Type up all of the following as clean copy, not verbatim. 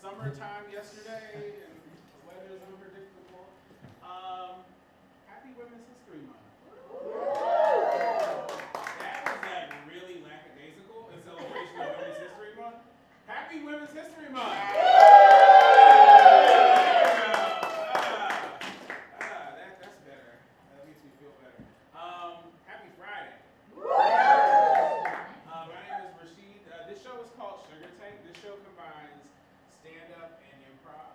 Summertime yesterday, and the weather is unpredictable. Happy Women's History Month. That was like really lackadaisical in celebration of Women's History Month. Happy Women's History Month. That's better. That makes me feel better. Happy Friday. My name is Rashid. This show is called Sugar Tank. This show combines stand-up and improv.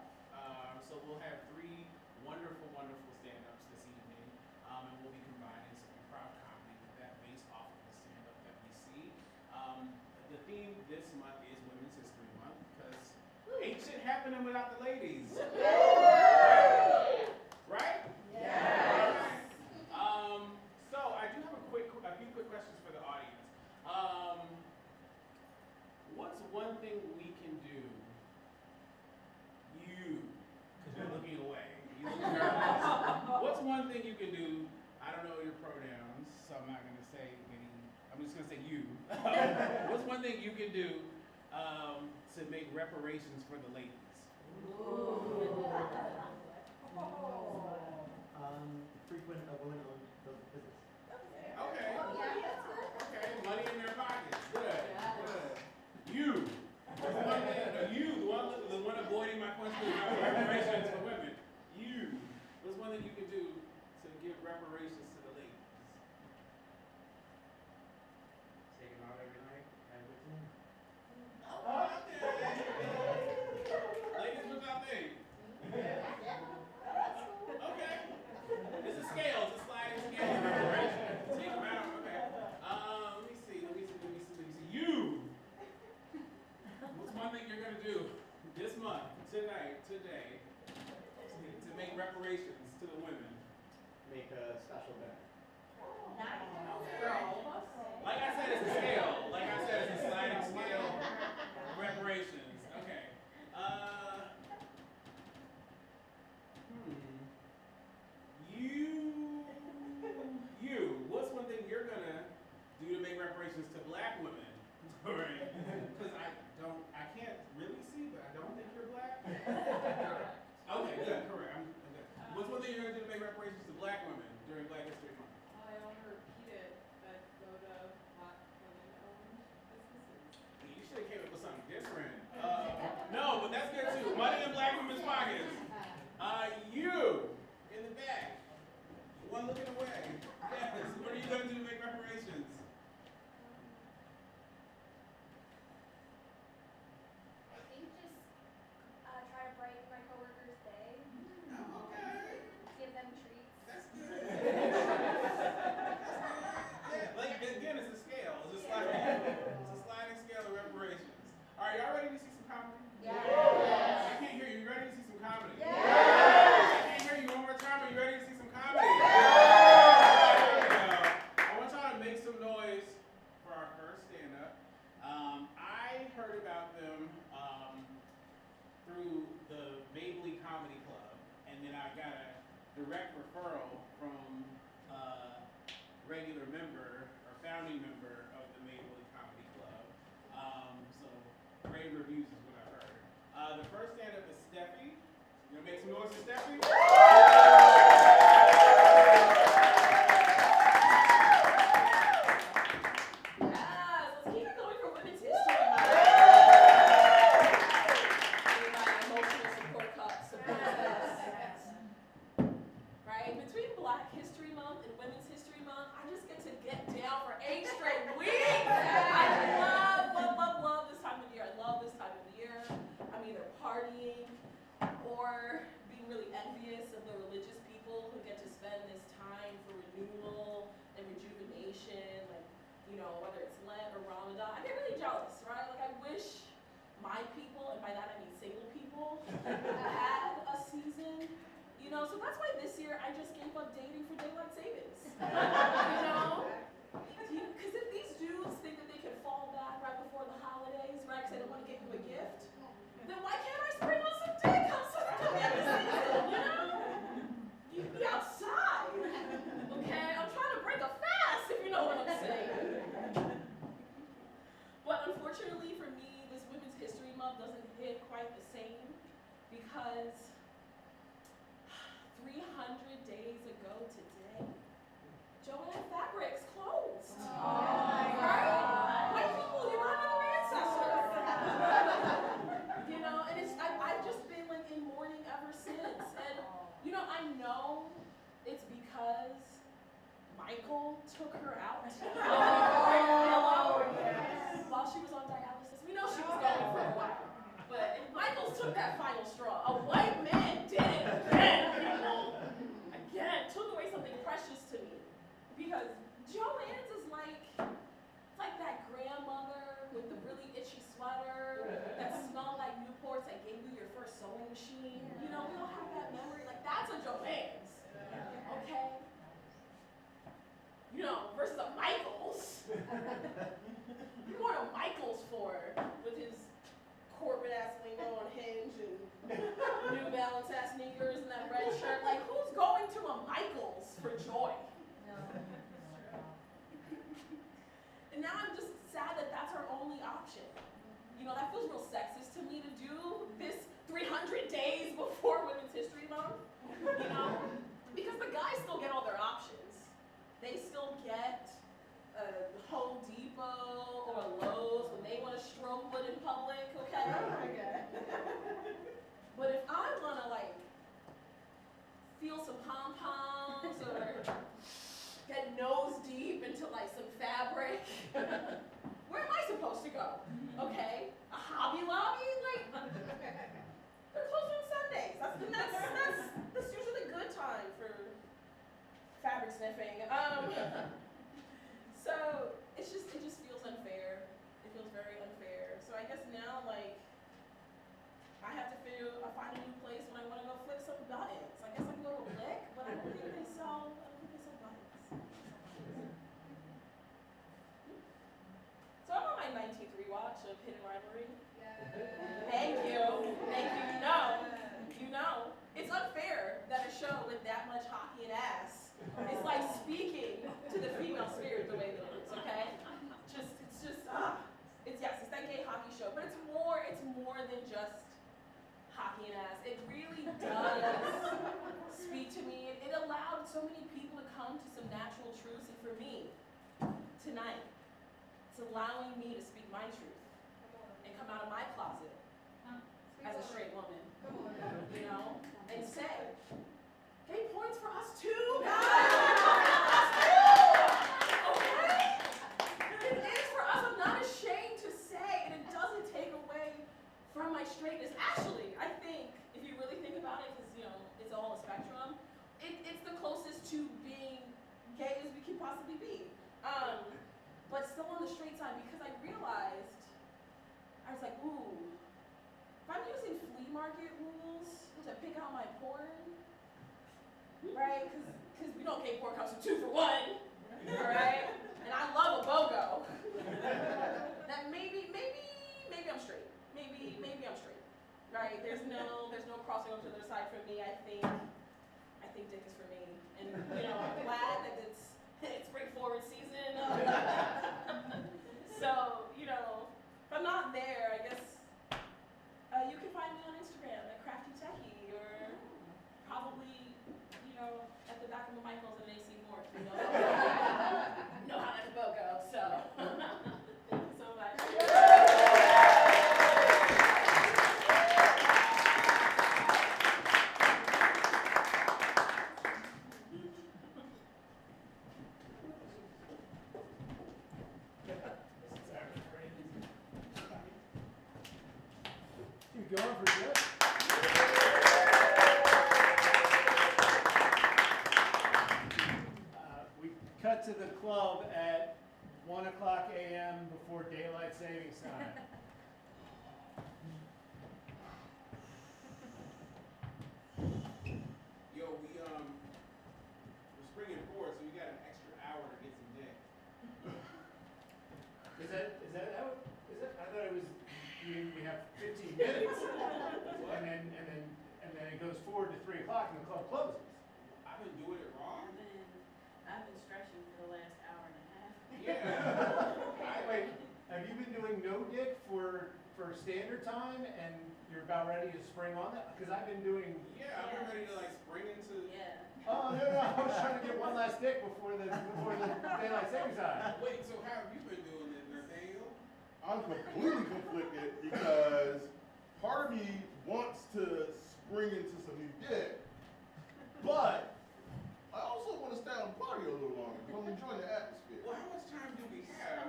So we'll have three wonderful, wonderful stand-ups this evening. And we'll be combining some improv comedy with that based off of the stand-up that we see. The theme this month is Women's History Month because ain't shit happening without the ladies. Right? Yes. So I do have a few quick questions for the audience. What's one thing we can do? Because you're looking away. What's one thing you can do? I don't know your pronouns, so I'm not going to say any. I'm just going to say you. What's one thing you can do to make reparations for the ladies? Frequent a woman-owned business. Okay. Okay. Money in their pockets. Good. You. The one avoiding my question about reparations for women. You. What's one thing you can do to give reparations to the ladies? Take them out every night, have a good time. Okay. Ladies, what y'all think? Okay. It's a scale. It's a sliding scale. Take them out. Okay. Let me see. You. What's one thing you're gonna do this month, today, to make reparations to the women? Make a special dinner. Like I said, it's a scale. Like I said, it's a sliding scale. Reparations. Okay. You. What's one thing you're gonna do to make reparations to black women? Right? Because I can't really see, but I don't think you're black. Okay, good, correct. I'm good. What's one thing you're gonna do to make reparations to black women during Black History Month? I don't want to repeat it, but go to black women-owned businesses. You should have came up with something different. No, but that's good too. Money in black women's pockets. You in the back. One looking away. Yes. What are you going to do to make reparations? I think just try to brighten my coworkers' day. Oh, okay. Give them treats. That's good. Yeah, like again, it's a scale. It's a sliding scale of reparations. All right, y'all ready to see some comedy? Yeah. I can't hear you. You ready to see some comedy? Yeah. I can't hear you one more time. Are you ready to see some comedy? Yeah. I want y'all to make some noise for our first stand-up. I heard about them through the Mabley Comedy Club, and then I got a direct referral from a regular member or founding member of the Mabley Comedy Club. So rave reviews is what I heard. The first stand-up is Steffi. You gonna make some noise for Steffi? Whether it's Lent or Ramadan, I get really jealous, right? Like I wish my people You know? Because if these dudes think that they can fall back right before the holidays, right, because they don't want to get you a gift, then why can't I spring on some dick? Come the end of the season, you know? You be outside. Okay? I'm trying to break a fast, if you know what I'm saying. But unfortunately for me, this Women's History Month doesn't hit quite the same because 300 days ago today, Joanne Fabrics closed. Right? White people, you're not another ancestor. You know, and I've just been like in mourning ever since. And you know, I know it's because Michael took her out. Hello? While she was on dialysis. We know she was going for a while. But Michael took that final straw. A white man did it again, people. Again, took away something precious to me. Because Joanne's is like, it's like that grandmother with the really itchy sweater that smelled like Newports that gave you your first sewing machine. You know, we all have that memory. Like, that's a Joanne's. Okay? You know, versus a Michael's. You know what a Michael's for with his corporate ass lingo on Hinge and New Balance ass sneakers and that red shirt. Like, who's going to a Michael's for joy? And now I'm just sad that that's our only option. You know, that feels real sexist to me to do this 300 days before Women's History Month. You know? Because the guys still get all their options. They still get a Home Depot or a Lowe's when they want to stroke wood in public, okay? But if I want to, like, feel some pom-poms or get nose deep into, like, some fabric, where am I supposed to go? Okay? A Hobby Lobby? Like, they're closed on Sundays. That's usually a good time for fabric sniffing. So it just feels unfair. It feels very unfair. So I guess now, like, I have to find a new place when I want to go flip some buttons. I guess I can go to a Blick, but I don't think they sell buttons. So I'm on my 19th rewatch of Hidden Rivalry. Thank you. You know, it's unfair that a show with that much hockey and ass is like speaking to the female spirit the way that it is, okay? It's that gay hockey show, but it's more than just hockey and ass. It really does speak to me. It allowed so many people to come to some natural truths, and for me, tonight, it's allowing me to speak my truth and come out of my closet as a straight woman, you know, and say, gay points for us too, guys! Okay? It is for us. I'm not ashamed to say, and it doesn't take away from my straightness. Actually, I think, if you really think about it, because, you know, it's all a spectrum, it's the closest to being gay as we can possibly be. But still on the straight side, because I realized, I was like, ooh, if I'm using flea market rules to pick out my porn, right? Because we know gay porn comes with 2 for 1, all right? And I love a BOGO. That maybe I'm straight. Maybe I'm straight, right? There's no crossing over to the other side for me. I think dick is for me, and you know, I'm glad that it's spring forward season. So you know, if I'm not there, I guess you can find me on Instagram at Crafty Techie, or probably, you know, at the back of a Michael's and AC North. You know how that's a BOGO. So thank you so much. Keep going for good. We cut to the club at 1 o'clock a.m. before daylight savings time. Yo, we're springing forward, so we got an extra you have 15 minutes, and then it goes forward to 3 o'clock and the club closes. I've been doing it wrong. I've been stretching for the last hour and a half. Yeah. Wait, have you been doing no dick for standard time and you're about ready to spring on that? Because I've been doing. Yeah, I've been ready to like spring into. Yeah. Oh no, I was trying to get one last dick before the daylight savings time. Wait, so how have you been doing it, Nathaniel? I'm completely conflicted because part of me wants to spring into some new dick, but I also want to stay on party a little longer because I'm enjoying the atmosphere. Well, how much time do we have?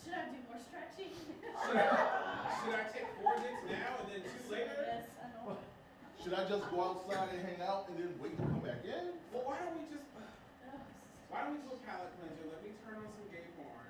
Should I do more stretching? Should I take 4 dicks now and then 2 later? Yes, I know. Should I just go outside and hang out and then wait to come back in? Well, why don't we just? Oh, Why don't we do a palate cleanser? Let me turn on some gay porn.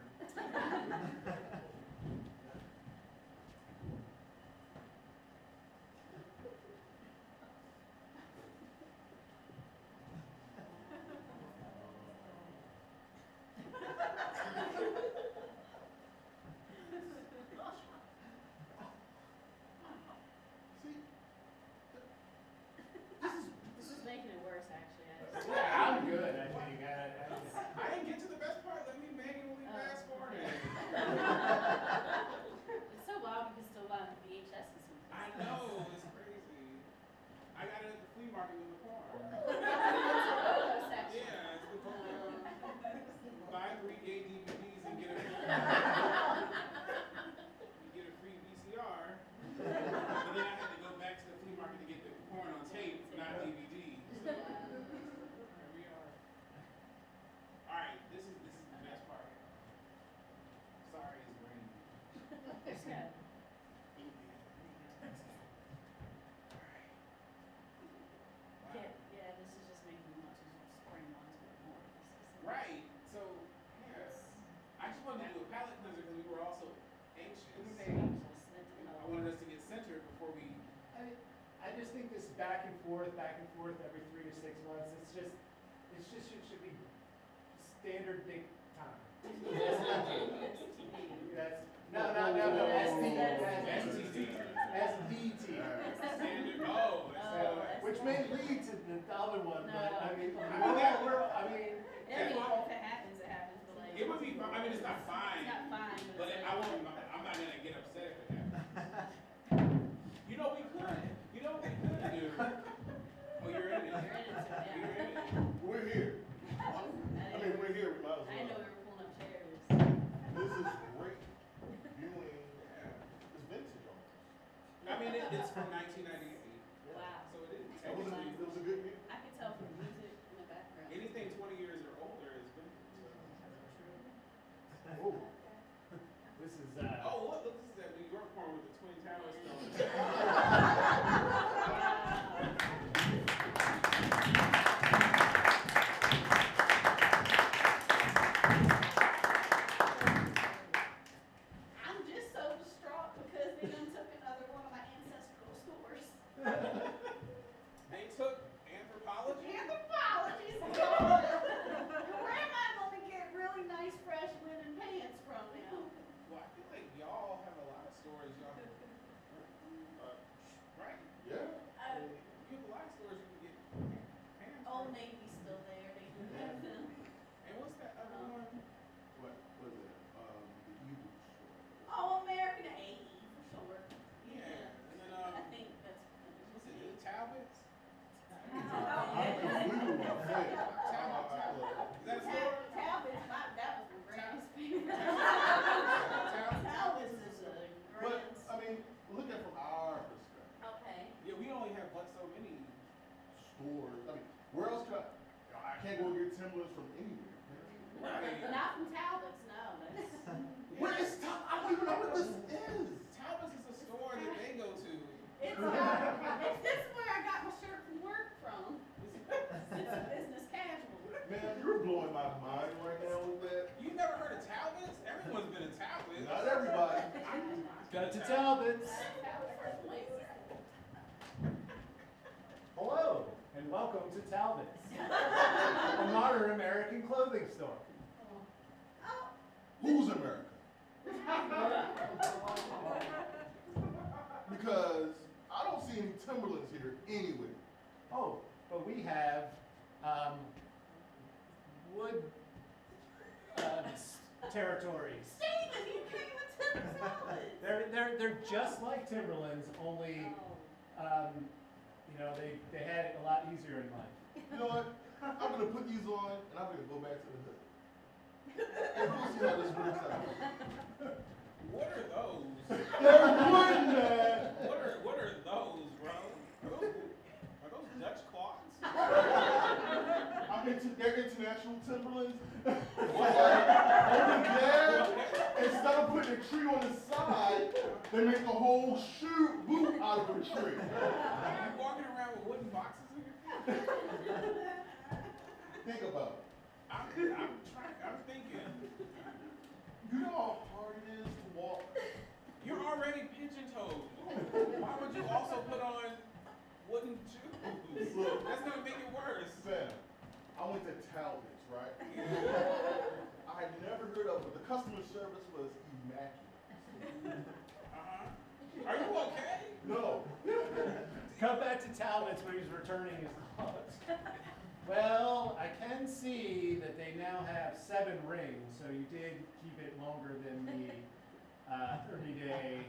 See, This is making it worse, actually. Yeah, I'm good. I think. I didn't get to the best part. Let me manually fast forward it. It's so wild we can still buy VHSs sometimes. I know, it's crazy. I got it at the flea market with the porn. Photo section. Yeah, it's the porn. Buy 3 gay DVDs and get a free VCR. But then I had to go back to the flea market to get the porn on tape, not DVD. So, here we are. Alright, this is the best part. Sorry, it's raining. It's good. Yeah, this is just making me want to spring onto it more. Right. So, yes. I just wanted to do a palate cleanser because we were also anxious. I wanted us to get centered before we. I just think this back and forth every 3 to 6 months. It should be standard dick time. That's no. SDT. Standard. Oh, Which may lead to the other one, but I mean, If it happens, it happens. But like, it would be. I mean, it's not fine. It's not fine. But it's I like- won't. I'm not gonna get upset if it happens. You know we could. You know what we could do. Oh, you're in it. You're in it too, yeah. You're in it. We're here. I mean, we're here. We might as I didn't know well. we were pulling up chairs. This is great viewing. It's vintage almost. I mean, it's from 1998, Wow. so it is. It was a good view. I could tell from the music in the background. Anything 20 years or older is vintage. oh, this is Oh, look, this is that New York porn with the Twin Towers still. I'm just so distraught because they done took another one of my ancestral stores. They took anthropology. Anthropology is gone. Where am I going to get really nice fresh linen pants from now? Well, I feel like y'all have a lot of stores. Y'all, right? Yeah. You have a lot of stores you can get pants Old from. Navy's still there. They do have them. And what's that other one? What was it? The Eagle store. Oh, American AE for short. Yeah. And then I think that's. what's it? The Talbots. I'm blue. I'm fake. Is that a store? Talbot's not, that was my grandma's favorite. Talbots. Talbot's is a But grand's. I mean, look at it from our perspective. Okay. Yeah, we only have but so many. Stores. I mean, where else could I can't go get Timberlands from anywhere. Right. Not from Talbot's, no. That's. Where is Tom? I don't even know what this is. Talbots is a store that they go to. This is where I got my shirt from work from. It's business casual. Man, you're blowing my mind right now with that. You never heard of Talbots? Everyone's been to Talbots. Not everybody. got to Talbot's. Hello, and welcome to Talbot's, a modern American clothing store. Oh. Who's America? here anyway. Oh, but we have, wood, territories. Steven, you came with Timberlands. They're just like Timberlands, only, you know, they had it a lot easier in life. You know what? I'm gonna put these on and I'm gonna go back to the hood. And we'll see how this works out. What are those? They're wood, man! What are those, bro? Are those Dutch cloths? They're international Timberlands. Over there, instead of putting a tree on the side, they make a whole shoe boot out of a tree. Are you walking around with wooden boxes in your feet? Think about it. I'm thinking. You know how hard it is to walk? You're already pigeon-toed. Why would you also put on wooden shoes? Look. That's gonna make it worse. Fam, I went to Talbot's, right? I had never heard of it. The customer service was immaculate. Are you okay? No. Come back to Talbot's when he's returning his dogs. Well, I can see that they now have 7 rings, so you did keep it longer than the 30-day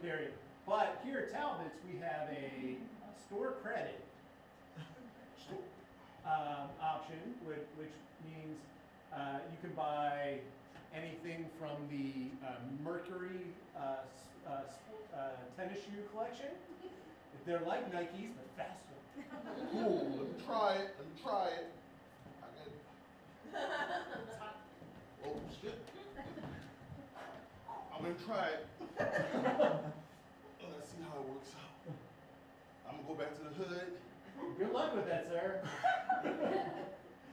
period. But here at Talbot's, we have a store credit option, which means you can buy anything from the Mercury tennis shoe collection. They're like Nikes, but faster. Cool, let me try it. I got oh shit. I'm gonna try it. Let's see how it works out. I'm gonna go back to the hood. Good luck with that, sir.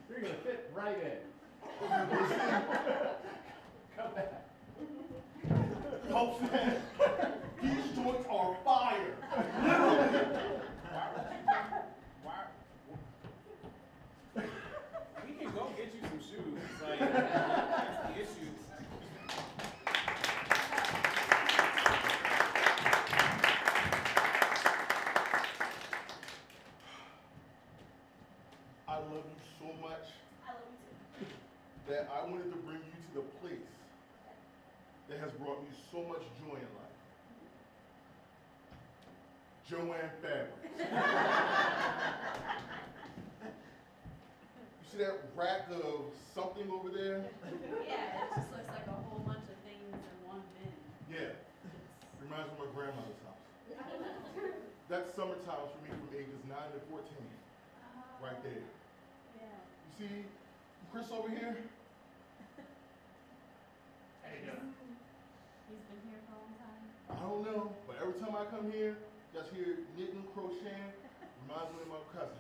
You're gonna fit right in. Come back. Oh man, these joints are fire. Literally. Why? We can go get you some shoes. Like, that's the issue. I love you so much I love you too. that I wanted to bring you to the place that has brought me so much joy in life. Joanne Fabrics. You see that rack of something over there? Yeah, it just looks like a whole bunch of things in one bin. Yeah. Reminds me of my grandmother's house. That's summertime for me from ages 9 to 14. Right there. Yeah. You see Chris over here? How you doing? He's been here for a long time. I don't know, but every time I come here, just hear knitting, crocheting, reminds me of my cousin.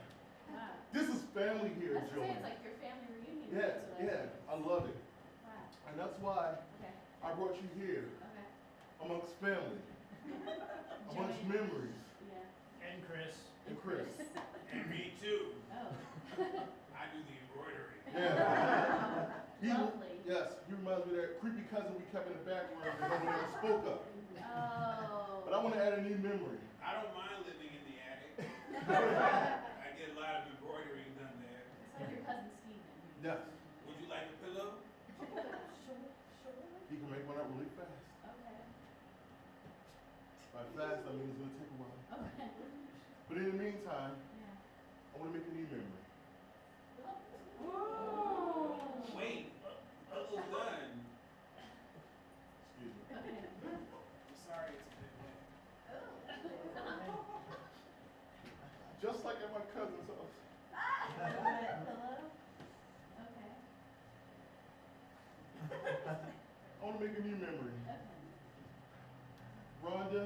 Wow. This is family here, That's what I'm saying, Joanne. it's like your family reunion. Yeah, That's what I yeah, think. I love it. Wow. And that's why Okay. I brought you here, Okay. amongst family, amongst Joanne. memories, Yeah. And Chris. and Chris. And me too. Oh. I do the embroidery. Yeah. Lovely. Yes, he reminds me of that creepy cousin we kept in the back room that nobody ever spoke of. Oh. But I want to add a new memory. I don't mind living in the attic. I get a lot of embroidery done there. It's like your cousin Steven. Yes, Would you like a pillow? Sure. he can make one up really fast. Okay. By fast, I mean it's going to take a while. Okay. But in the meantime, Yeah. I want to make a new memory. Whoa. Wait, almost done. Excuse me. Okay. I'm sorry it's been wet. Just like at my cousin's house. Hello? Okay. I want to make a new memory. Okay. Rhonda,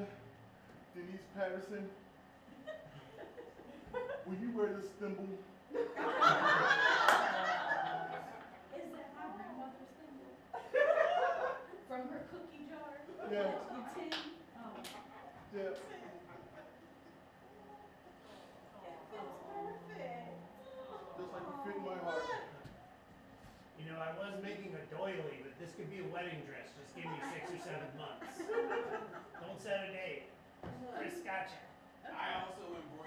Denise Patterson, will you wear this thimble? Is that my grandmother's thimble? From her cookie jar? Yeah. You tin? Oh. Yeah. Perfect. Just like you fit in my heart. You know, I was making a doily, but this could be a wedding dress. Just give me 6 or 7 months. Don't set a date. Chris gotcha. I also embroider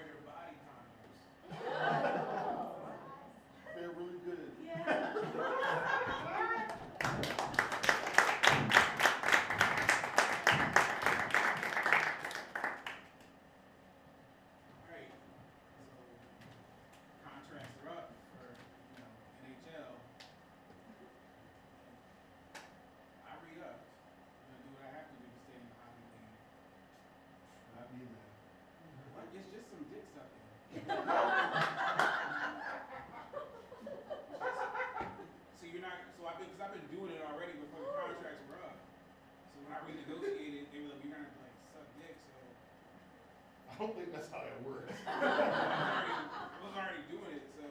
don't think that's how that works. I was already doing it, so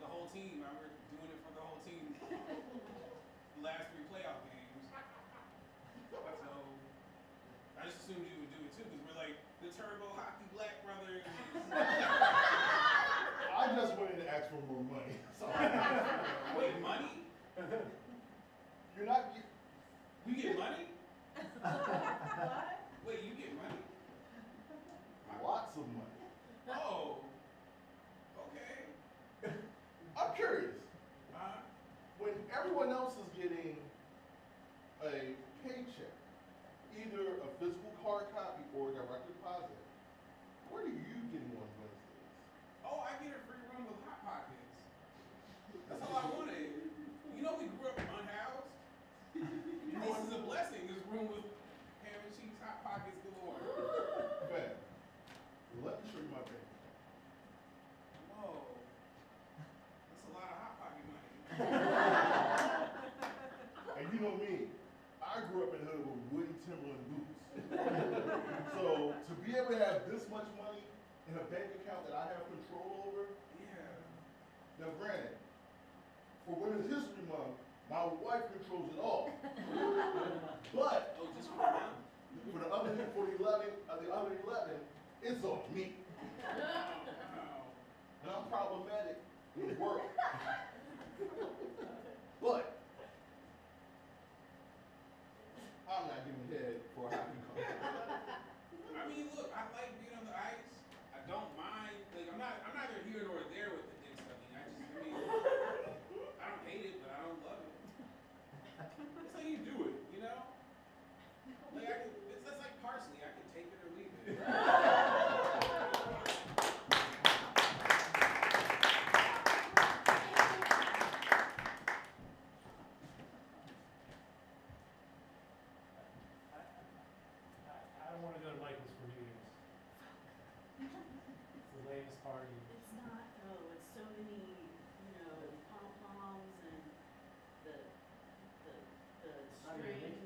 the whole team, I was doing it for the whole team. The last 3 playoff games. So I just assumed you would do it too, because we're like the Turbo Hockey Black Brothers. I just wanted to ask for more money. So Wait, money? you're not. We get money? What? Wait, you get money? Lots of money. Oh. Okay. I'm curious. Uh, When everyone else is getting a paycheck, either a physical hard copy or a direct deposit, what are you getting on Wednesdays? oh, I get a free room with Hot Pockets. That's all I wanted. You know we grew up unhoused? And this is a blessing, this room with ham and cheese Hot Pockets galore. Man, let me show you my bank account. Whoa. That's a lot of Hot Pocket money. And you know me, I grew up in the hood with wooden Timberland boots. So to be able to have this much money in a bank account that I have control over, Yeah. now granted, for Women's History Month, my wife controls it all. But Oh, just for now? for the other 11, it's on me. Wow. And I'm problematic with work. But I'm not giving head for a hockey contract. I mean, look, I like being on the ice. I don't mind. Like, I'm neither here nor there with the dick sucking. I don't hate it, but I don't love it. It's how you do it, you know? Like, that's like parsley. I can take it or leave it. I don't want to go to Michael's for New Year's. It's the latest party. It's not, oh, it's so many, pom-poms and the I mean, string.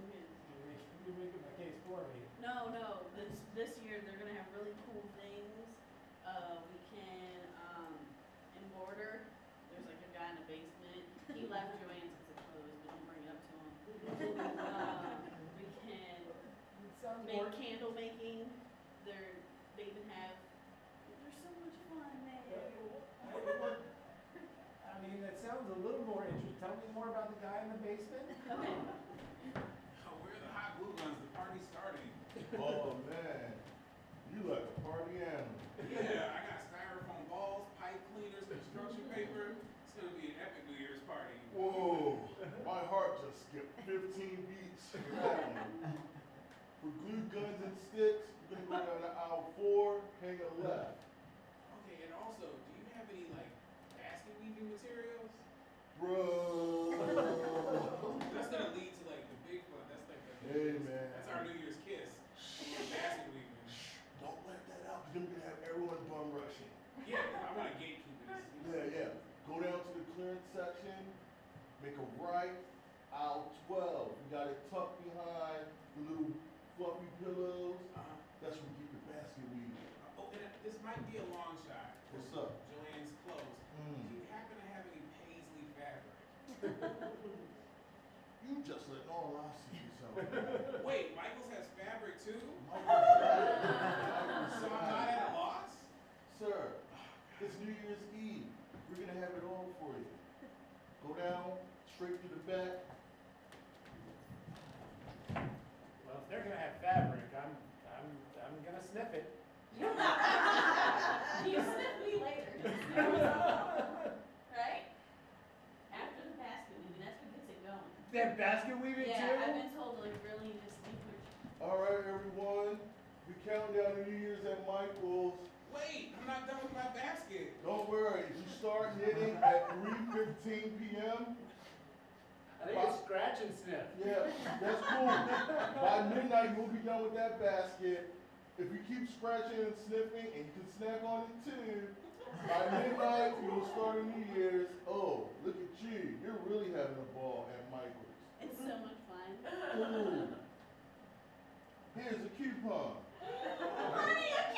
you're making my case for me. No, this year they're gonna have really cool things. We can, embroider. There's like a guy in the basement. He left Joanne's because it closed, but don't bring it up to him. We can make candle making. They even have, there's so much fun there. I mean, that sounds a little more interesting. Tell me more about the guy in the basement. Okay. Oh, where are the hot glue guns? The party's starting. Oh man, you like a party animal. Yeah, I got styrofoam balls, pipe cleaners, construction paper. It's gonna be an epic New Year's party. Whoa, my heart just skipped 15 beats. For glue guns and sticks, you're gonna go down to aisle 4, hang a left. Okay, and also, do you have any like basket weaving materials? Bro. That's gonna lead to like the big fun. That's like Hey man. that's our New Year's kiss. Basket weaving. Don't let that out, because then we're gonna have everyone bum rushing. Yeah, I want to gatekeep this. Yeah. Go down to the clearance section, make a right, aisle 12. You got it tucked behind the little fluffy pillows. That's where you get the basket weaving. Oh, and this might be a long shot. What's up? Joanne's clothes. Do you happen to have any paisley fabric? You just letting all I see yourself. Wait, Michael's has fabric too? So Michael, I'm not at a loss? Sir, it's New Year's Eve. We're gonna have it all for you. Go down, straight to the back. Well, if they're gonna have fabric, I'm gonna sniff it. You sniff me later. Right? After the basket weaving, that's what gets it going. They have basket weaving Yeah, too? I've been told to like really distinguish. All right, everyone. We count down to New Year's at Michael's. Wait, I'm not done with my basket. Don't worry. You start knitting at 3:15 p.m. I think it's scratch and sniff. Yeah, that's cool. By midnight, you'll be done with that basket. If you keep scratching and sniffing, and you can snack on it too, by midnight, you'll start a New Year's. Oh, look at you. You're really having a ball at Michael's. It's so much fun. Ooh. Here's a coupon. Honey, a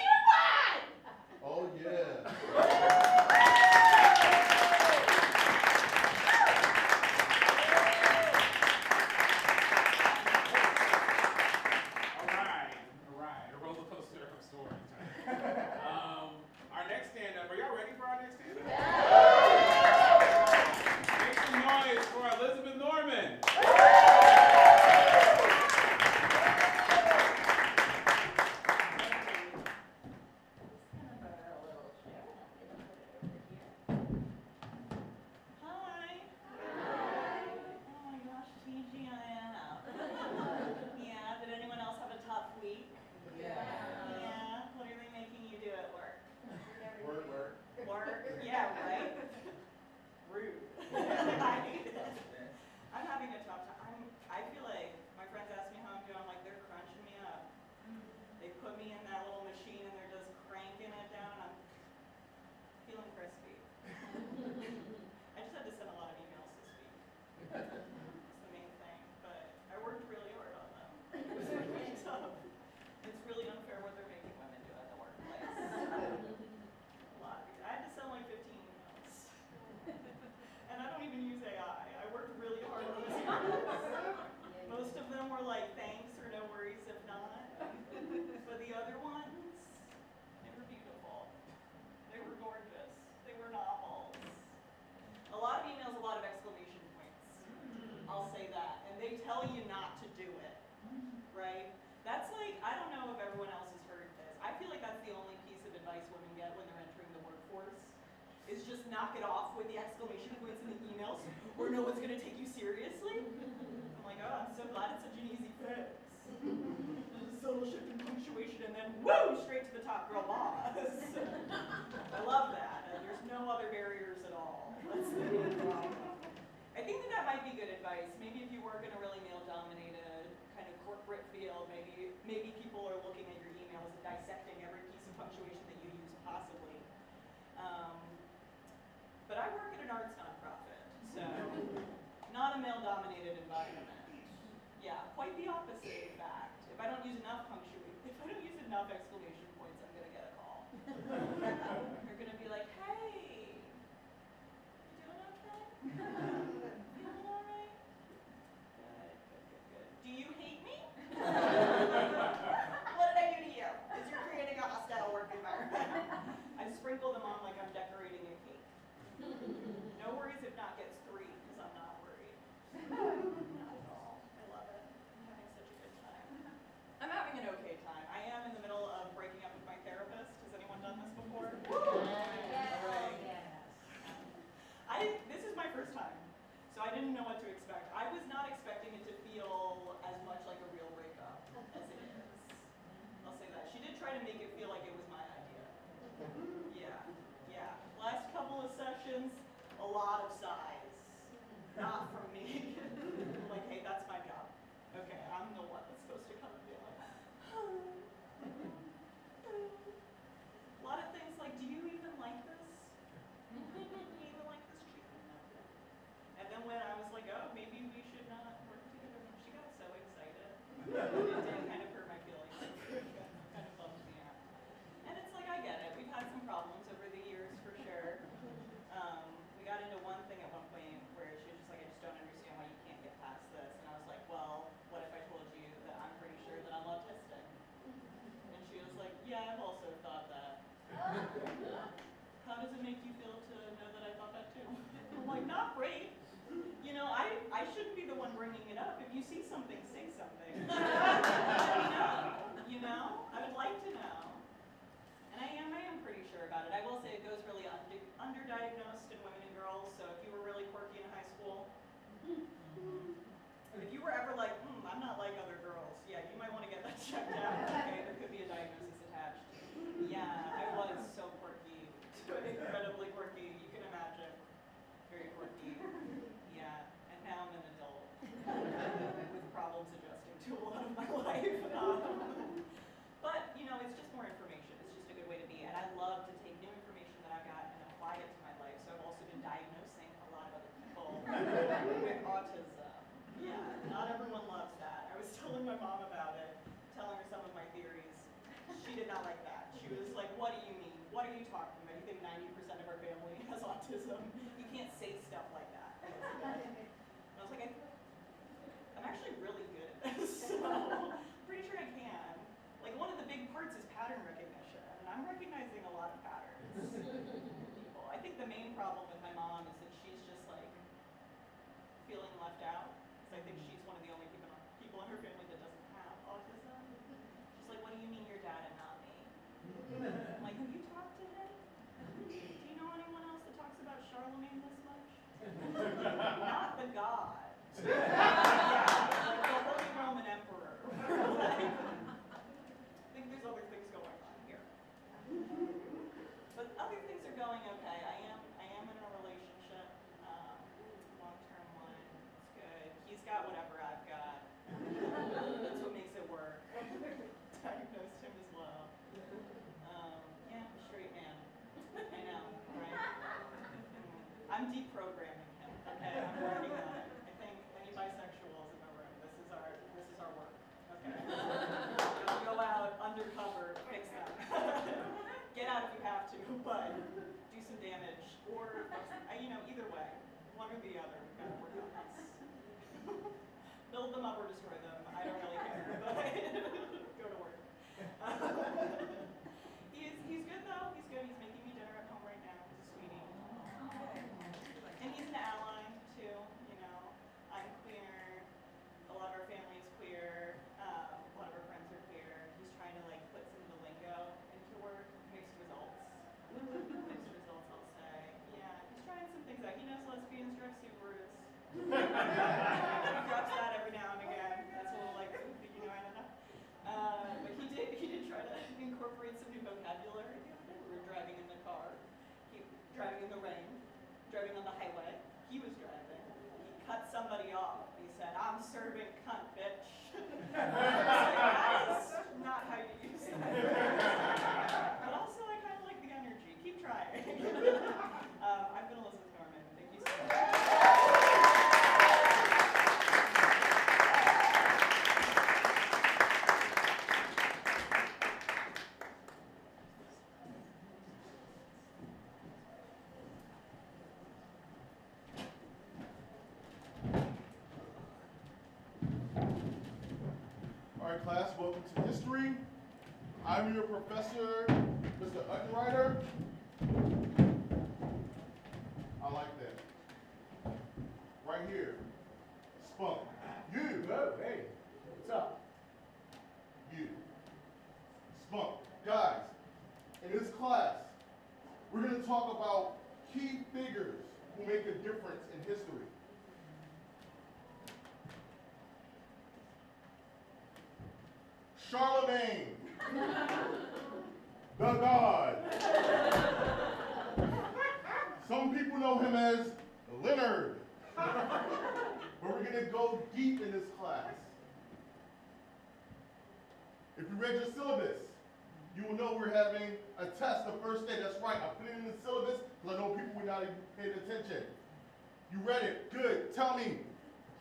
is just knock it off with the exclamation points in the emails, or no one's gonna take you seriously. I'm like, oh, I'm so glad it's such an easy fix. There's a subtle shift in punctuation, and then woo, straight to the top girl boss. I love that. There's no other barriers at all. That's the main problem. I think that might be good advice. Maybe if you work in a really male-dominated kind of corporate field, maybe people are looking at your emails and dissecting every piece of punctuation that you use possibly. But I work at an arts nonprofit, so not a male-dominated environment. Yeah, quite the opposite, in fact. If I don't use enough exclamation points, I'm gonna get a call. They're gonna be like, hey, you doing okay? Feeling all right? Good. Do you hate me? What did I do to you? Because you're creating a hostile work environment. I sprinkle them on like I'm decorating a cake. No worries if not gets 3, because I'm not worried. Not at all. I love it. I'm having such a good time. I'm having an okay time. I am in the middle of breaking up with my therapist. Has anyone done this before? This is my first time, so I didn't know what to expect. I was not expecting it to feel as much like a real breakup as it is. I'll say that. She did try to make it feel like it was my idea. Yeah. Last couple of sessions, a lot of sighs. Not from me. Like, hey, that's my job. Okay, I'm the one that's supposed to come and be like, a lot of things like, do you even like this? Do you even like this treatment? And then when I was like, oh, maybe we should not work together, she got so excited. It did kind of hurt my feelings. Kind of bummed me out. And it's like, I get it. We've had some problems over the years for sure. We got into one thing at one point where she was just like, I just don't understand why you can't get past this. And I was like, well, what if I told you that I'm pretty sure that I'm autistic? And she was like, yeah, I've also thought that. How does it make you feel to know that I thought that too? I'm like, not great. You know, I shouldn't be the one bringing it up. If you see something, say something. Let me know. You know? I would like to know. And I am pretty sure about it. I will say it goes really underdiagnosed in women and girls. So if you were really quirky in high school, if you were ever like, I'm not like other girls, yeah, you might want to get that checked out. Okay, there could be a diagnosis attached. Yeah, I was so quirky, incredibly quirky. You can imagine, very quirky. Yeah, and now I'm an adult with problems adjusting to a lot of my life. But you know, it's just more information. It's just a good way to be. And I love to take new information that I've got and apply it to my life. So I've also been diagnosing a lot of other people with autism. Yeah, not everyone loves that. I was telling my mom about it, telling her some of my theories. She did not like that. She was like, what do you mean? What are you talking about? You think 90% of our family has autism? You can't say stuff like that. And I was like, I'm actually really good at this, so I'm pretty sure I can. Like, one of the big parts is pattern recognition, and I'm recognizing a lot of patterns in people. I think the main problem with my mom is that she's just like feeling left out, because I think she's one of the only people in her family that doesn't have autism. She's like, what do you mean your dad and not me? I'm like, have you talked to him? Do you know anyone else that talks about Charlemagne this much? Not the god. Yeah, like the Holy Roman Emperor. Like, I think there's other things going on here. But other things are going okay. I am in a relationship, long-term one. It's good. He's got whatever I've got. That's what makes it work. Diagnosed him as well. Yeah, straight man. I know, right? I'm deprogramming him. Okay, I'm working on it. I think any bisexuals in the room, this is our work. Okay. Go out undercover, fix them. Get out if you have to, but do some damage, or you know, either way, one or the other. We've got to work on this. Build them up or destroy them. I don't really care, but go to work. He's good though. He's good. He's making me dinner at home right now. He's a sweetie. And he's an ally too. You know, I'm queer. A lot of our family is queer. A lot of our friends are queer. He's trying to like put some of the lingo into work. Mixed results. Mixed results, I'll say. driving in the rain, driving on the highway. He was driving. He cut somebody off. He said, "I'm serving cunt, bitch." I was like, that is not how you use that. But also, I kind of like the energy. Keep trying. I've been Elizabeth Norman. Thank you so much. All right, class, welcome to history. I'm your professor, Mr. Uttenreiter. I like that. Right here, Spunk. You. Oh, hey, what's up? You. Spunk. Guys, in this class, we're going to talk about key figures who make a difference in history. Charlemagne, the God. Some people know him as Leonard, but we're going to go deep in this class. If you read your syllabus, you will know we're having a test the first day. That's right, I put it in the syllabus because I know people were not even paying attention. You read it, good. Tell me,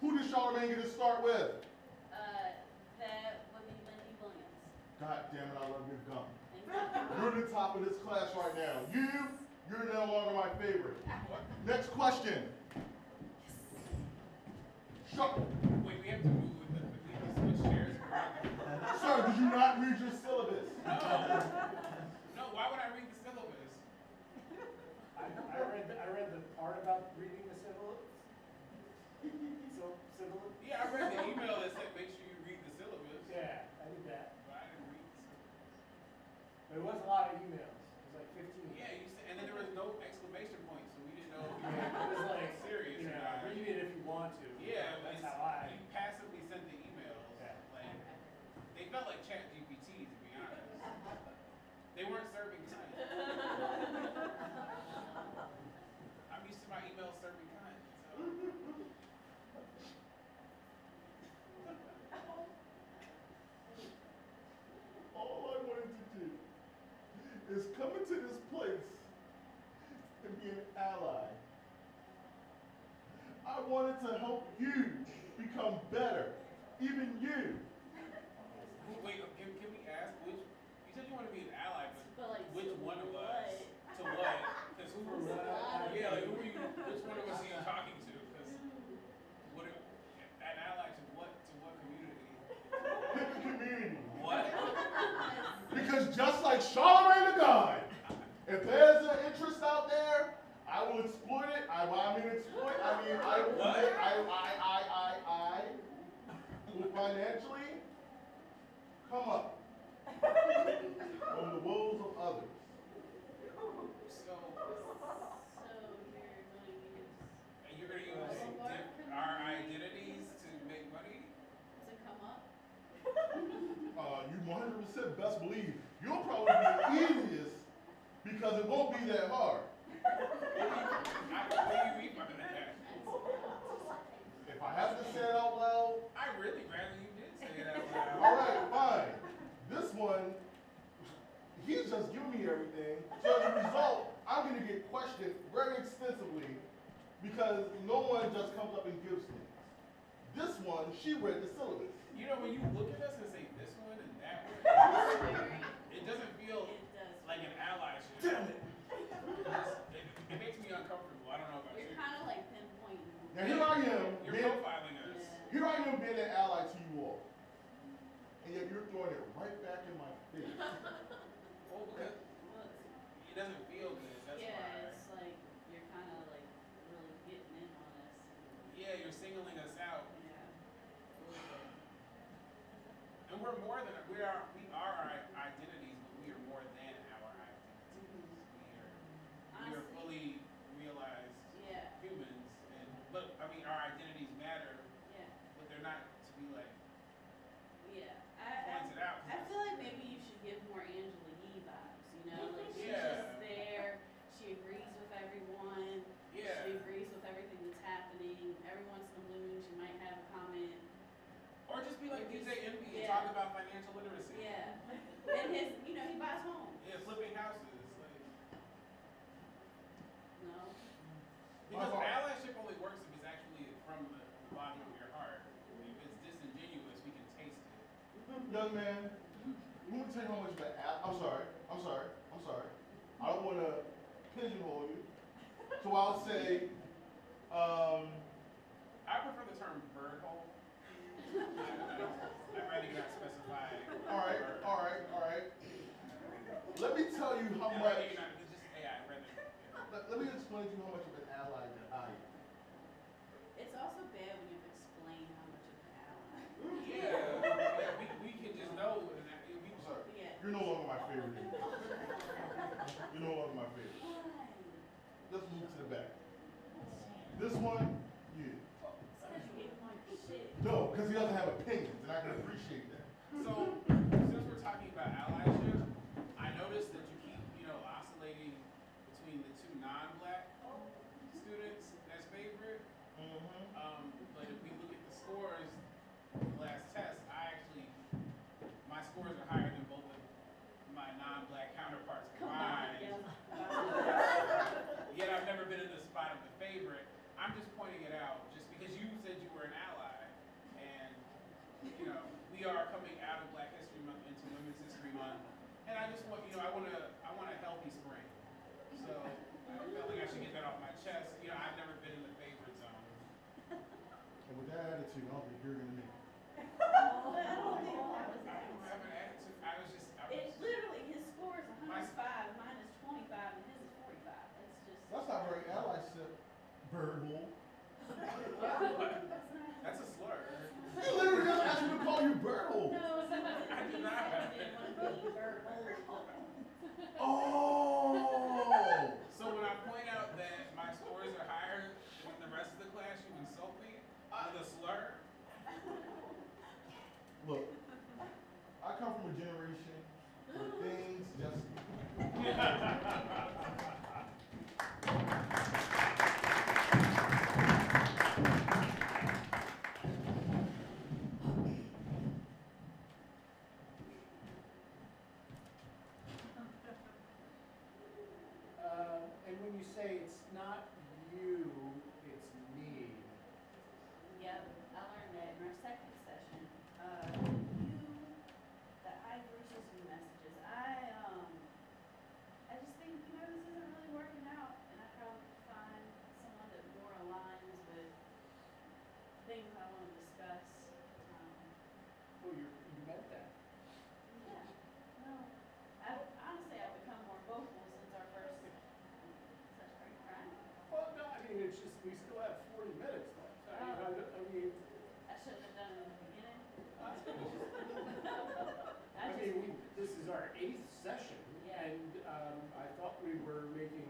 who did Charlemagne get to start with? That would be Wendy Williams. God damn it, I love your gum. Thank you. You're the top of this class right now. You're no longer my favorite. Next question. Wait, we have to move with the, we have to switch chairs. Sir, did you not read your syllabus? No, why would I read the syllabus? I read the part about reading the syllabus. Yeah, I read the email that said make sure you read the syllabus. Yeah, I did that. But I didn't read the syllabus. But it wasn't a lot of emails. It was like 15. Yeah, you said, and then there was no exclamation point, so we didn't know if you Yeah, it was like, serious you or know, not. read it if you want to. Yeah, That's it's- how I. You passively sent the emails. Yeah. Like, they felt like Chat GPT, to be honest. They weren't serving time. I'm used to my emails serving time. So. All I wanted to do is come into this place and be an ally. I wanted to help you become better, even you. Wait, can we ask which? You said you want to be an ally, But like, which to one of what? us? To what? Because who? For what? Yeah, like who are you? Which one of us are you talking to? Because what? An ally to what? To what community? Pick a community. What? Because just like Charlemagne the God, if there's an interest out there, I will exploit it. I will What? I will financially come up from the woes of others. So you're gonna use you're gonna use our identities to make money? to come up. You 100% best believe you'll probably be the easiest because it won't be that hard. What do you mean by that? If I have to say it out loud, I really rather you did say it out loud. all right, fine. This one, he's just giving me everything. So as a result, I'm going to get questioned very extensively because no one just comes up and gives things. This one, she read the syllabus. You know, when you look at us and say this one and that one, it doesn't feel It does. like an allyship. Damn it. It makes me uncomfortable. I don't know about You're you. kind of like pinpointing. Now here I am, You're being, profiling us. Yeah. here I am being an ally to you all. And yet you're throwing it right back in my face. Well, because Well, it's- it doesn't feel good. That's yeah, why. it's like you're kind of like really getting in on us. Yeah, you're singling us out. Yeah. And we're more than we are our identities, but we are more than our identities. We are Honestly, fully realized yeah, humans, and but I mean our identities matter, yeah, but they're not to be like yeah. pointed out. I feel like maybe you should give more Angela Yee vibes, you know? Like she's Yeah. just there, she agrees with everything. young man, let me tell you how much of an I'm sorry. I don't want to pigeonhole you. So I'll say, I prefer the term bird hole. I'd rather you not specify. all right. Let me tell you how I'd much. rather you not, it's just, yeah, I'd rather. Yeah. Let me explain to you how much of an ally that I am. It's also bad when you have to explain how much of an ally. Yeah, we can just know. And that, we, I'm sorry. Yeah. You're no longer my favorite anymore. You're no longer my favorite. Why? Let's move to the back. This one, yeah. Because you gave him like shit. No, because he doesn't have opinions, and I can appreciate that. So, since we're talking about allyship, I noticed that you keep, oscillating between the two non-black students as favorite. But if we look at the scores for the last test, my scores are higher than both of my non-black counterparts combined. Yet I've never been in the spot of the favorite. I'm just pointing it out, just because you said you were an ally, and we are coming out of Black History Month into Women's History Month, and I just want, I want a healthy spring. So I felt like I should get that off my chest. I've never been in the favorite zone. And with that attitude, I'll be here in a minute. Oh, I don't think that was I don't have an attitude. I was It's literally, his score is My- 105, mine is 25, and his is 45. That's just. That's not very allyship, bird hole. That's a slur. You literally just asked me to call you bird hole. No, he wasn't I did being not. said, he didn't want to be bird hole. Oh! So when I point out that my scores are higher than the rest of the class, you insult me with a slur. Look, I come from a generation where things just. And when you say it's not you, it's me. Yep, I learned that in our second session. The I versus you messages. I just think, this isn't really working out, and I probably could find someone that more aligns with things I want to discuss. Oh, you meant that. Yeah, no, honestly, I've become more vocal since our first, are you crying? Well, no, I mean, it's just, we still have 40 minutes left. I mean, I shouldn't have done it in the beginning. this is our 8th session, Yeah. and I thought we were making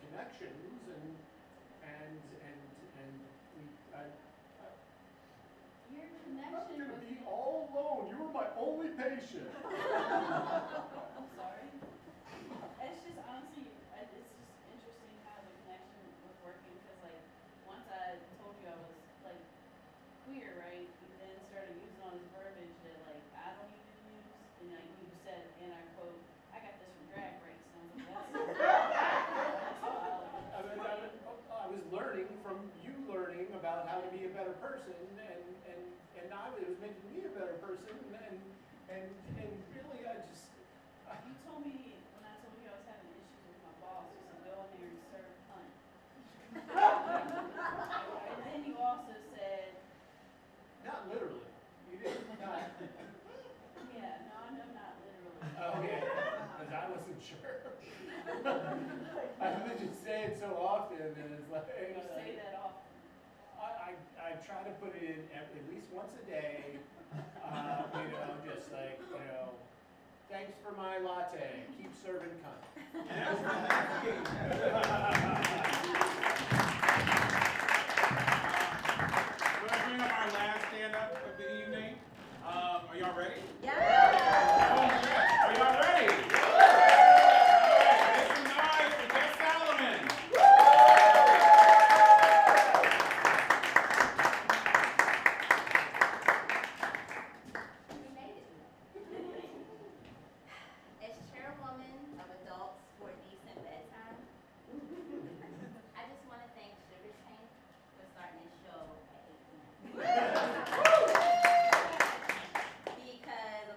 connections, and Your I'm connection gonna with. be all alone. You were my only patient. I'm sorry. It's just honestly, it's just interesting how the connection was working, because once I told you I was queer, right, you then started using all this verbiage that I don't even use, and you said, and I quote, I got this from Drag Race, and I was like, that's wild. I was learning from you learning about how to be a better person, and it was making me a better person, and really I just. You told me when I told you I was having issues with my boss, you said go in there and serve cunt. And then you also said, Not literally. You didn't. yeah, no, I know not literally. Okay, because I wasn't sure. I've been just saying so often, and it's like. You say that often. I try to put it in at least once a day, just thanks for my latte, keep serving cunt. And that's we're going to bring up our last stand-up of the evening. Are y'all ready? Are y'all ready? Make some noise for Jess Solomon. We made it. As chairwoman of Adults for a Decent Bedtime, I just want to thank Sugar Tank for starting this show at 8 p.m. Because a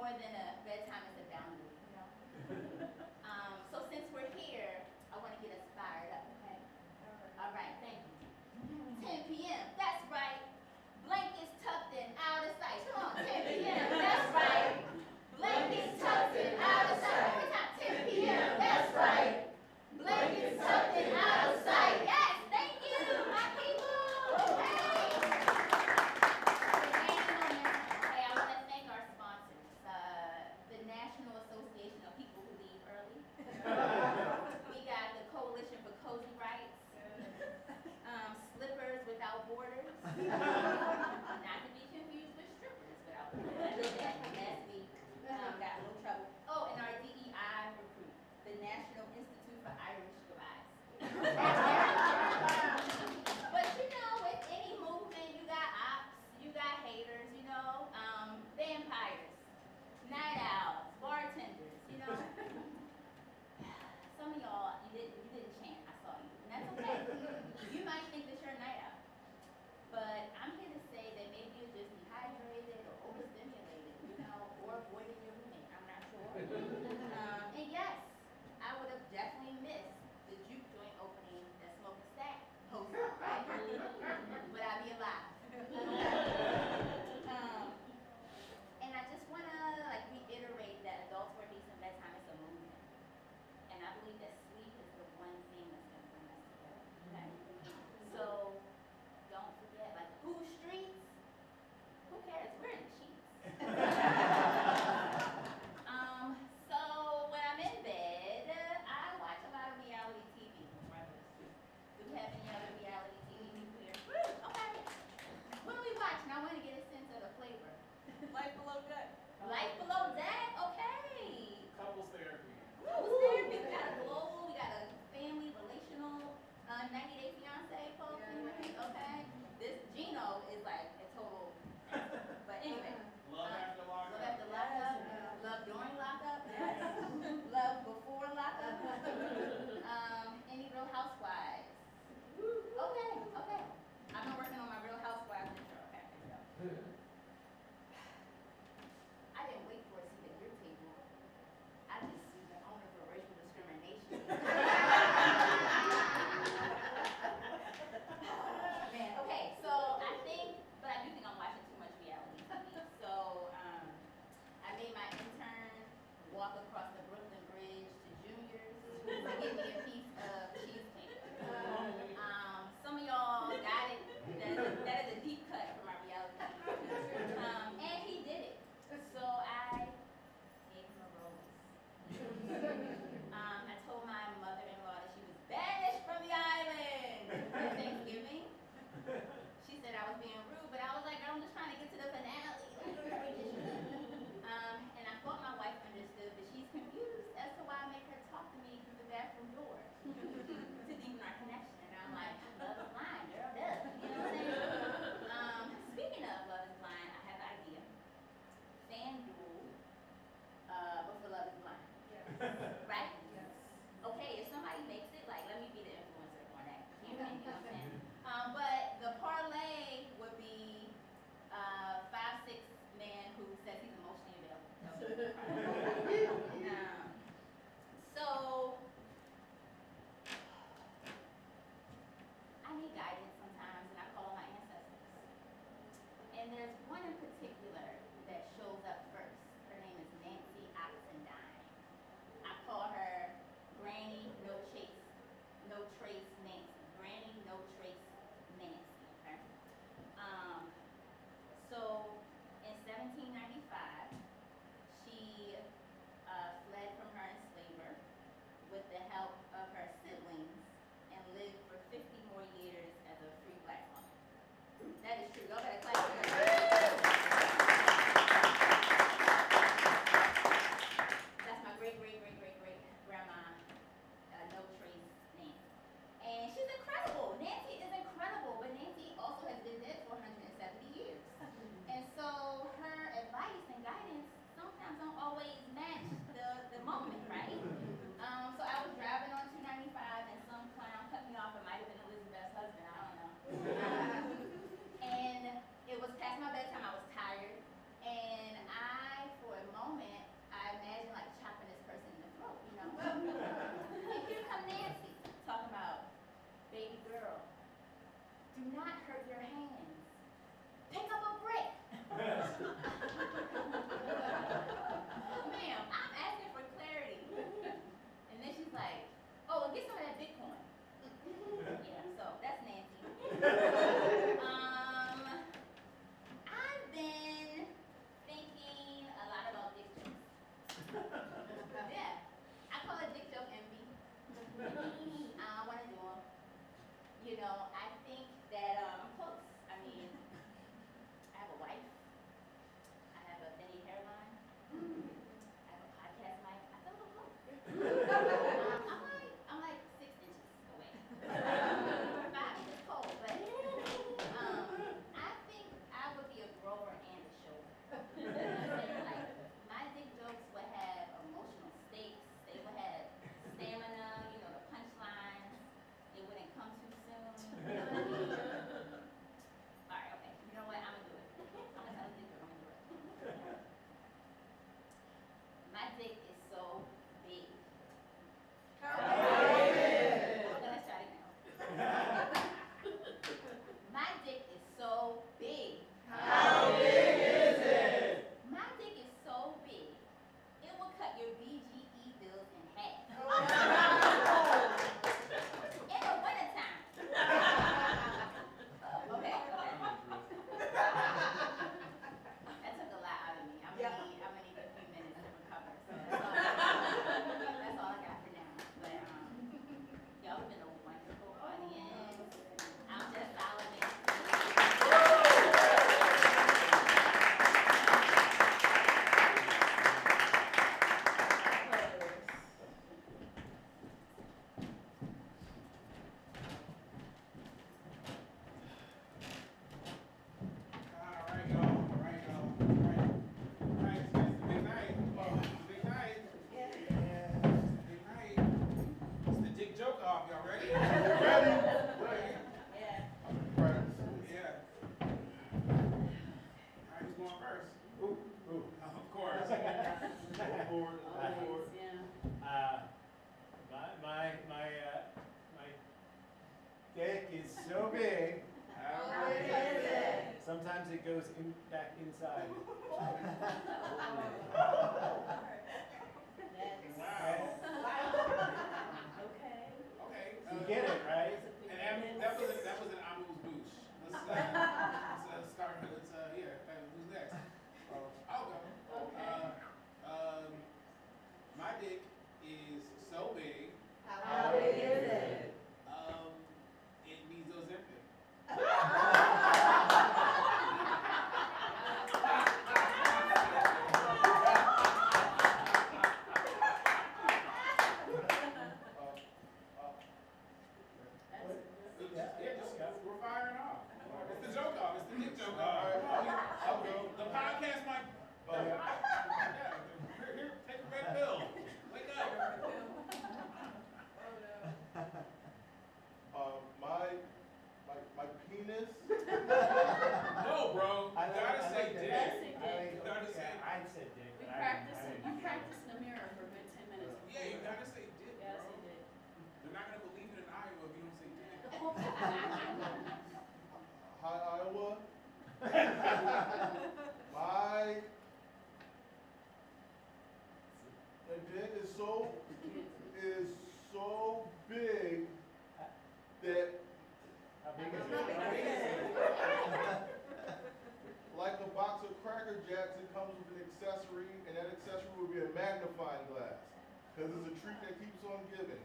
more than a bedtime, it's a boundary, you know? So since we're here, I want to get us fired up, okay? All right, thank you. 10 p.m., that's right. Blankets tucked in, out of sight. Come on, 10 p.m., that's right. Blankets tucked in, out of sight. One more time, 10 p.m., that's right. Blankets tucked in, out of sight. Yes, thank you, my people. Okay. Hey, I want to thank our sponsors, the National Association of People Who Leave Early. We got the Coalition for Cozy Rights. Slippers Without Borders. Not to be confused with strippers without borders. I did that last week. Got a little trouble. Oh, and our DEI recruit, the National Institute for Irish Goodbyes. But you know, with any movement, you got ops, you got haters, you know, vampires, night owls, bartenders, you know. Some of y'all, you didn't chant, I saw you. And that's okay. You might think that you're a night owl. But I'm here to say that maybe you're just dehydrated or overstimulated, you know, or avoiding your roommate. I'm not sure. And yes, I would have definitely missed the juke joint opening that Smoke and Stack hosted, right? Would I be alive? And I just want to reiterate that adults for a decent bedtime is a movement. And I believe that sleep is the one thing that's going to bring us together. Okay? So don't forget, whose streets? Who cares? We're in the sheets. So when I'm in bed, I watch a lot of reality TV. Do we have any other reality TV people here? Okay. What do we watch? And I want to get a sense of the flavor. Life Below Deck. Life Below Deck? Okay. Couples therapy. Couples therapy. We got a global, we got a family, relational, 90 Day Fiance folks. Okay. This Gino is like a total. But anyway. Love after lockup. Love after lockup. Love during lockup. Yes. Love before lockup. Any Real Housewives? Okay. I've been working on my Real Housewives intro. Okay. I didn't wait for a seat at your table. I just see the owner for racial discrimination. Man, okay, so I do think I'm watching too much reality TV. So I made my intern walk across the Brooklyn Bridge to Junior's to give me a piece of cheesecake. Some of y'all got it. That is a deep cut from our reality TV. And he did it. So I gave him a rose. I told my mother-in-law that she was banished from the island for Thanksgiving. She said I was being rude, but I was like, girl, I'm just trying to get to the finale. And I thought my wife understood, but she's confused as to why I make her talk to me through the bathroom door to deepen our connection. And I'm like, love is blind, girl, duh. You know what I'm saying? Speaking of Love is Blind, I have an idea. FanDuel, but for Love is Blind. Right? Yes. Okay, if somebody makes it, let me be the influencer on that campaign, you know what I'm saying? But the parlay would be 5'6" man who says he's emotionally available. That would be the parlay. So I need guidance sometimes, and I call on my ancestors. And there's one in particular that shows up first. Her name is Nancy Oxendine. I call her Granny No Chase, No Trace Nancy. Granny No Trace Nancy. Okay. So in 1795, she fled from her enslaver with the help of her siblings and lived for 50 more years as a free black woman. That is true. Y'all better clap for her. That's my great grandma, No Trace Nancy. And she's incredible. Nancy is incredible, but Nancy also has been dead for 170 years. And so her advice and guidance sometimes don't always match the moment, right? So I was driving on 295 and some clown cut me off. It might have been Elizabeth's husband, I don't know. And Do not hurt your hands. Pick up a brick. Ma'am, I'm asking for clarity. And then she's like, oh, well, get some of that Bitcoin. Yeah, so that's Nancy. I've been thinking a lot about dick jokes. Yeah, I call it dick joke envy. I want to do them. You know, I think that I'm close. I mean, I have a wife. I have a thinny hairline. I have a podcast mic. I feel a little close. I'm like 6 inches away. 5 is cold, but I think I would be a grower and a shower. Like, my dick jokes would have emotional stakes. They would have stamina, you know, the punchlines. It wouldn't come too soon. You know what I mean? Alright, okay. You know what? I'm gonna do it. I'm gonna tell the dick joke. I'm gonna do it. My dick is so big. I'm gonna start it now. My dick is so big. How big is it? My dick is so big, it will cut your BGE bills in half. In the wintertime. Okay. That took a lot out of me. I'm gonna need a few minutes to recover. So that's all I got for now. But y'all have been a wonderful audience. I'm just Solomon. Alright, y'all. Alright, y'all. Alright, it's the big night. It's the big night. It's the big night. It's the dick joke off. Y'all ready? Ready? Yeah. I'm in practice. Yeah. Alright, who's going first? Ooh. Of course. Go for it. Go for Always, it. yeah. My dick is so big. How big is it? Sometimes it goes back inside. Okay. Okay. You get it, right? And that was an amuse bouche. Let's start. Who's next? I'll go. My dick is so big. How big is it? It needs Ozempic. We're firing off. It's the joke off. It's the dick joke off. I'll go. The podcast might. Yeah. Here, take a red pill. Wake up. My penis. No, bro. I You gotta say like dick. that. Dick. You gotta say. I said dick. We but I practiced didn't- you practiced in the mirror for a good 10 minutes. Yeah, you gotta say dick, Yeah, bro. I said They're not gonna believe it in Iowa if you don't say dick. Hi, Iowa. My dick is so big that How big is it? like a box of Cracker Jacks, it comes with an accessory, and that accessory would be a magnifying glass, because it's a treat that keeps on giving.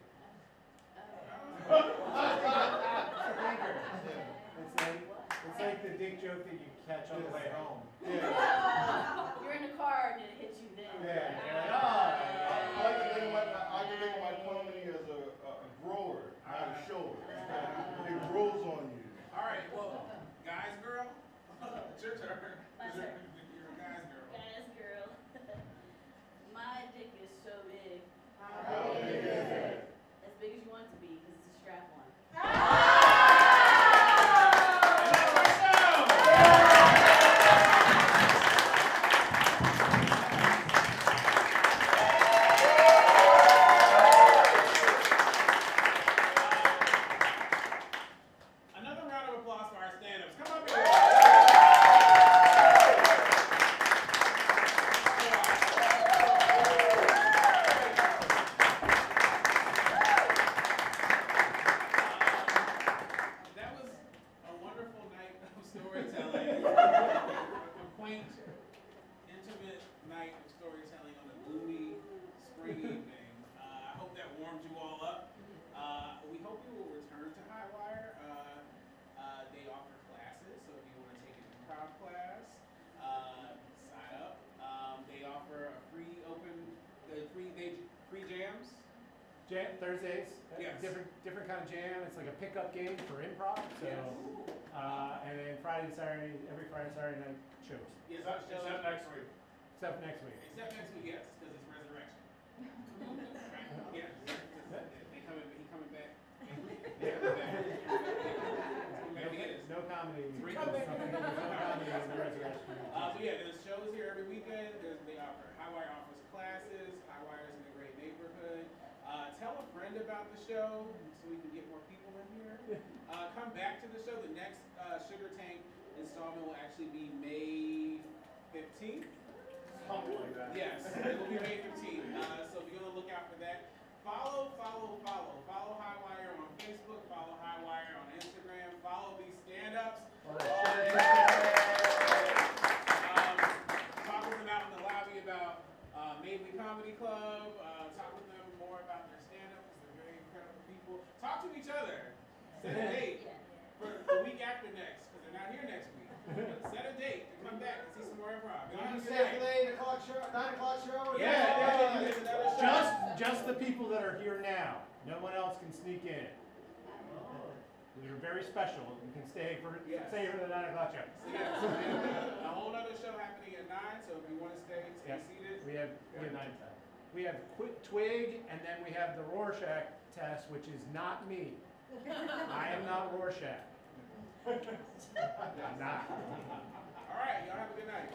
It's like the dick joke that you catch on the way home. Yeah. You're in the car and it hits you then. Yeah. I like to think of my comedy as a grower, not a shower. It grows on you. All right, well, guys, girl, it's your turn. My turn. You're a guy's girl. Guys, girl. My dick is so big. How big is it? As big as you want it to be because it's a strap on. different kind of jam. It's like a pickup game for improv. So, and then Friday and Saturday, every Friday and Saturday night shows. Yes, Except next week. Except next week. Except next week, yes, because it's resurrection. Right? Yeah. He coming back. Yeah. No comedy. Three No comedy. comedy in the resurrection. So yeah, there's shows here every weekend. They offer Highwire offers classes. Highwire's in a great neighborhood. Tell a friend about the show so we can get more people in here. Come back to the show. The next Sugar Tank installment will actually be May 15th. Something like that. Yes, it will be May 15th. So be on the lookout for that. Follow Highwire on Facebook. Follow Highwire on Instagram. Follow these stand-ups. Talk with them out in the lobby about Maybe Comedy Club. Talk with them more about their stand-up because they're very incredible people. Talk to each other. Set a date for the week after next because they're not here next week. Set a date to come back and see some more improv. You can stay for the 8 o'clock show, 9 o'clock show? Yeah. Just the people that are here now. No one else can sneak in. We are very special. You can stay for the 9 o'clock show. So yes, a whole other show happening at 9. So if you want to stay seated. We have 9 times. We have Twig, and then we have the Rorschach test, which is not me. I am not Rorschach. I'm not. All right, y'all have a good night.